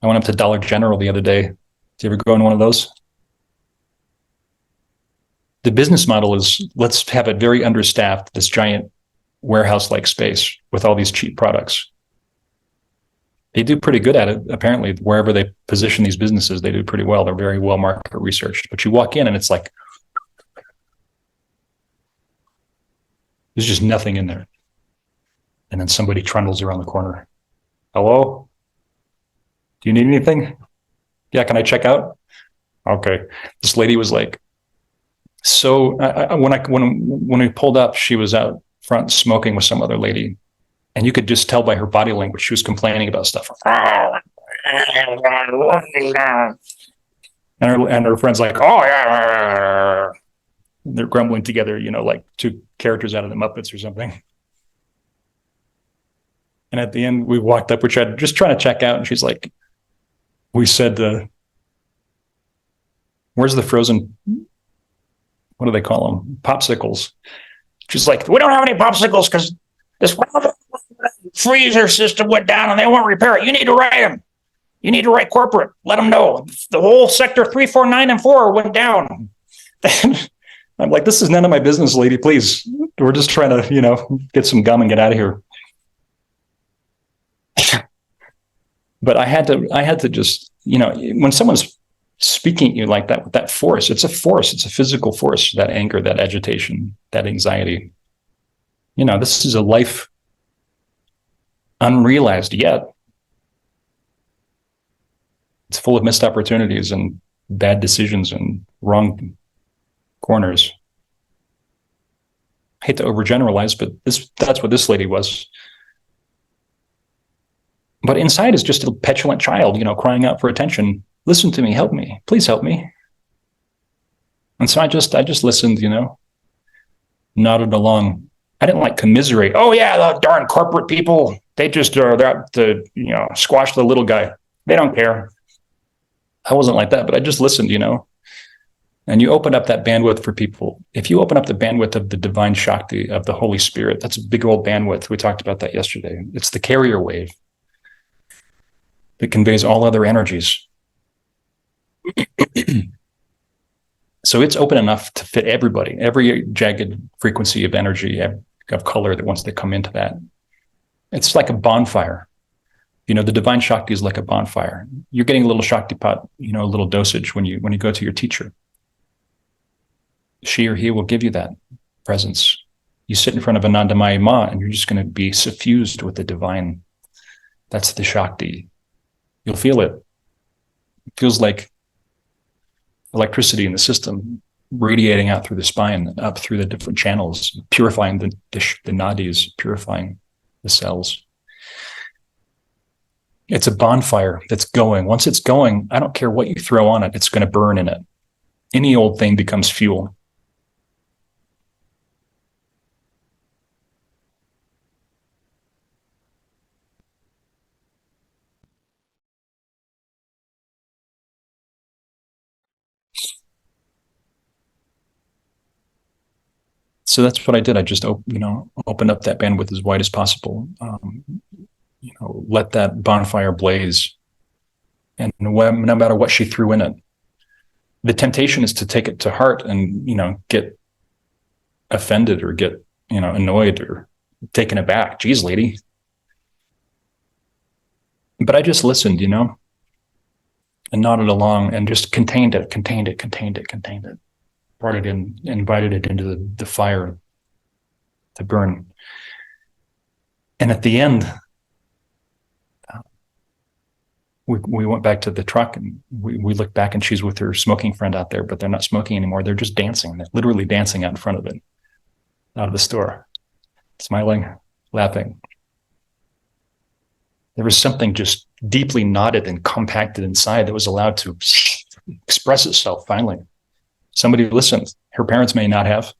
I went up to Dollar General the other day. Did you ever go in one of those? The business model is, let's have it very understaffed, this giant warehouse-like space with all these cheap products. They do pretty good at it, apparently. Wherever they position these businesses, they do pretty well. They're very well market researched. But you walk in and it's like, there's just nothing in there. And then somebody trundles around the corner. Hello? Do you need anything? Yeah, can I check out? Okay. This lady was like, so when we pulled up, she was out front smoking with some other lady. And you could just tell by her body language, she was complaining about stuff. And her friend's like, oh, yeah. And they're grumbling together, like two characters out of the Muppets or something. And at the end, we walked up, which I'm just trying to check out. And she's like, we said, where's the frozen, what do they call them? Popsicles. She's like, we don't have any popsicles because this freezer system went down and they won't repair it. You need to write them. You need to write corporate. Let them know. The whole sector 3, 4, 9, and 4 went down. I'm like, this is none of my business, lady. Please. We're just trying to, get some gum and get out of here. But I had to just, when someone's speaking at you like that with that force, it's a force. It's a physical force, that anger, that agitation, that anxiety. This is a life unrealized yet. It's full of missed opportunities and bad decisions and wrong corners. I hate to overgeneralize, but that's what this lady was. But inside is just a petulant child, crying out for attention. Listen to me, help me, please help me. And so I just listened, nodded along. I didn't commiserate. Oh yeah, the darn corporate people. They just they're out to squash the little guy. They don't care. I wasn't like that, but I just listened, And you open up that bandwidth for people. If you open up the bandwidth of the divine Shakti, of the Holy Spirit, that's a big old bandwidth. We talked about that yesterday. It's the carrier wave that conveys all other energies. So it's open enough to fit everybody, every jagged frequency of energy, of color that wants to come into that. It's like a bonfire. The divine Shakti is like a bonfire. You're getting a little Shakti pot, a little dosage when you go to your teacher. She or he will give you that presence. You sit in front of Anandamayi Ma and you're just going to be suffused with the divine. That's the Shakti. You'll feel it. It feels like electricity in the system radiating out through the spine, up through the different channels, purifying the nadis, purifying the cells. It's a bonfire that's going. Once it's going, I don't care what you throw on it, it's going to burn in it. Any old thing becomes fuel. So that's what I did. I just opened up that bandwidth as wide as possible. Let that bonfire blaze. And no matter what she threw in it, the temptation is to take it to heart and, get offended or get, annoyed or taken aback. Geez, lady. But I just listened, and nodded along and just contained it. Brought it in, invited it into the fire to burn. And at the end, we went back to the truck and we looked back and she's with her smoking friend out there, but they're not smoking anymore. They're just dancing. They're literally dancing out in front of it, out of the store, smiling, laughing. There was something just deeply knotted and compacted inside that was allowed to express itself finally. Somebody listened. Her parents may not have.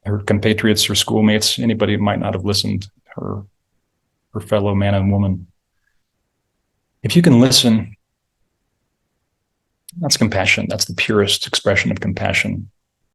Her compatriots, her schoolmates, anybody might not have listened. Her fellow man and woman. If you can listen, that's compassion. That's the purest expression of compassion.